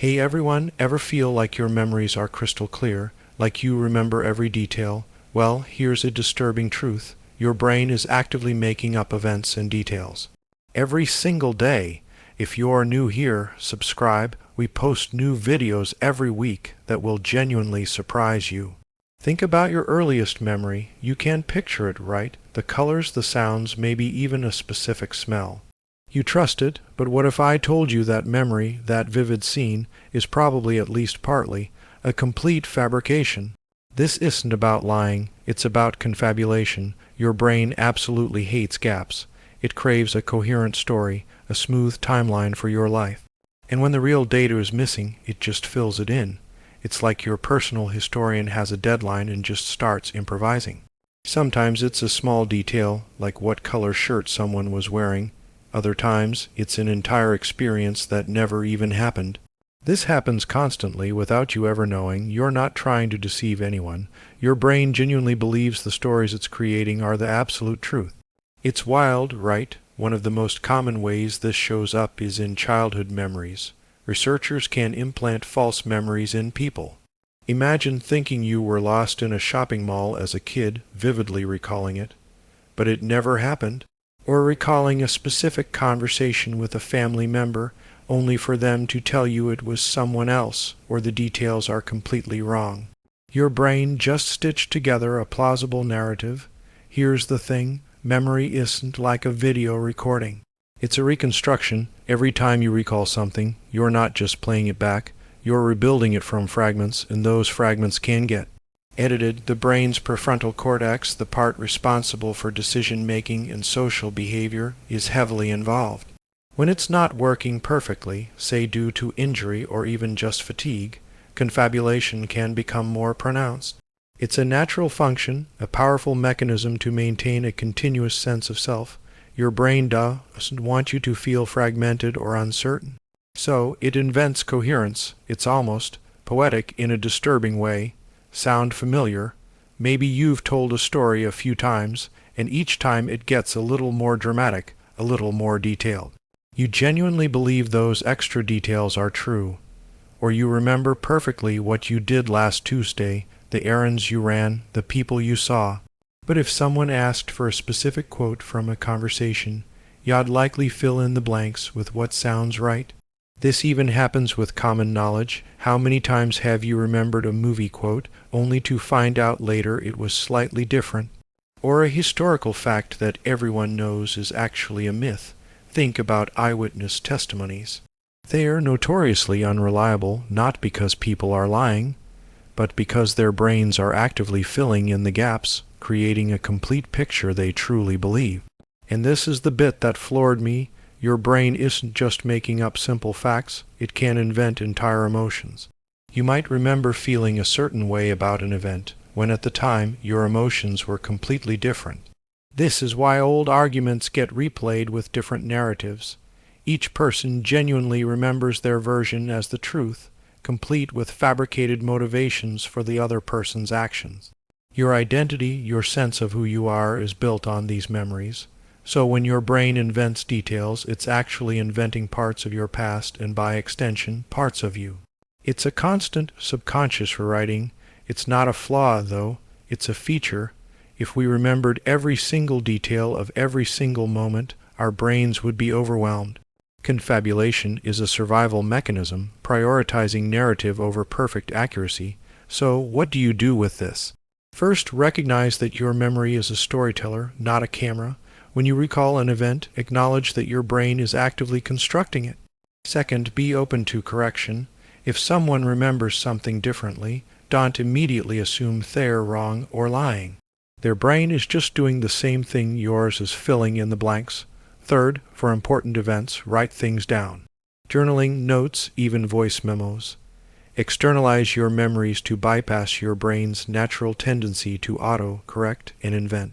Hey everyone, ever feel like your memories are crystal clear, like you remember every detail? Well, here's a disturbing truth. Your brain is actively making up events and details. Every single day. If you're new here, subscribe. We post new videos every week that will genuinely surprise you. Think about your earliest memory. You can picture it, right? The colors, the sounds, maybe even a specific smell. You trust it, but what if I told you that memory, that vivid scene, is probably at least partly a complete fabrication? This isn't about lying, it's about confabulation. Your brain absolutely hates gaps. It craves a coherent story, a smooth timeline for your life. And when the real data is missing, it just fills it in. It's like your personal historian has a deadline and just starts improvising. Sometimes it's a small detail, like what color shirt someone was wearing. Other times, it's an entire experience that never even happened. This happens constantly without you ever knowing. You're not trying to deceive anyone. Your brain genuinely believes the stories it's creating are the absolute truth. It's wild, right? One of the most common ways this shows up is in childhood memories. Researchers can implant false memories in people. Imagine thinking you were lost in a shopping mall as a kid, vividly recalling it, but it never happened. Or recalling a specific conversation with a family member, only for them to tell you it was someone else, or the details are completely wrong. Your brain just stitched together a plausible narrative. Here's the thing, memory isn't like a video recording. It's a reconstruction. Every time you recall something, you're not just playing it back, you're rebuilding it from fragments, and those fragments can get edited. The brain's prefrontal cortex, the part responsible for decision-making and social behavior, is heavily involved. When it's not working perfectly, say due to injury or even just fatigue, confabulation can become more pronounced. It's a natural function, a powerful mechanism to maintain a continuous sense of self. Your brain doesn't want you to feel fragmented or uncertain. So it invents coherence. It's almost poetic in a disturbing way. Sound familiar? Maybe you've told a story a few times, and each time it gets a little more dramatic, a little more detailed. You genuinely believe those extra details are true. Or you remember perfectly what you did last Tuesday, the errands you ran, the people you saw. But if someone asked for a specific quote from a conversation, you'd likely fill in the blanks with what sounds right. This even happens with common knowledge. How many times have you remembered a movie quote only to find out later it was slightly different? Or a historical fact that everyone knows is actually a myth. Think about eyewitness testimonies. They are notoriously unreliable, not because people are lying, but because their brains are actively filling in the gaps, creating a complete picture they truly believe. And this is the bit that floored me. Your brain isn't just making up simple facts, it can invent entire emotions. You might remember feeling a certain way about an event, when at the time your emotions were completely different. This is why old arguments get replayed with different narratives. Each person genuinely remembers their version as the truth, complete with fabricated motivations for the other person's actions. Your identity, your sense of who you are, is built on these memories. So when your brain invents details, it's actually inventing parts of your past and, by extension, parts of you. It's a constant subconscious rewriting. It's not a flaw, though. It's a feature. If we remembered every single detail of every single moment, our brains would be overwhelmed. Confabulation is a survival mechanism, prioritizing narrative over perfect accuracy. So what do you do with this? First, recognize that your memory is a storyteller, not a camera. When you recall an event, acknowledge that your brain is actively constructing it. Second, be open to correction. If someone remembers something differently, don't immediately assume they're wrong or lying. Their brain is just doing the same thing yours is, filling in the blanks. Third, for important events, write things down. Journaling, notes, even voice memos. Externalize your memories to bypass your brain's natural tendency to auto-correct and invent.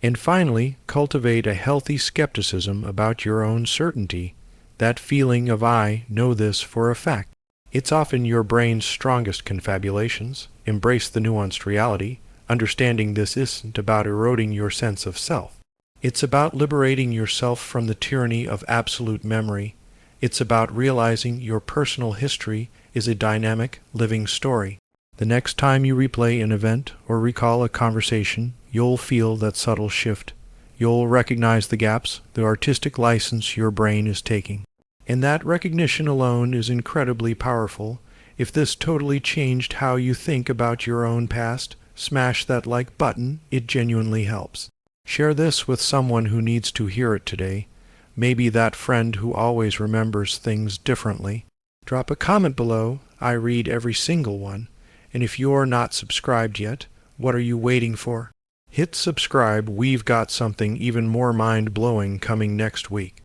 And finally, cultivate a healthy skepticism about your own certainty, that feeling of I know this for a fact. It's often your brain's strongest confabulations. Embrace the nuanced reality, understanding this isn't about eroding your sense of self. It's about liberating yourself from the tyranny of absolute memory. It's about realizing your personal history is a dynamic, living story. The next time you replay an event or recall a conversation, you'll feel that subtle shift. You'll recognize the gaps, the artistic license your brain is taking. And that recognition alone is incredibly powerful. If this totally changed how you think about your own past, smash that like button. It genuinely helps. Share this with someone who needs to hear it today. Maybe that friend who always remembers things differently. Drop a comment below. I read every single one. And if you're not subscribed yet, what are you waiting for? Hit subscribe. We've got something even more mind-blowing coming next week.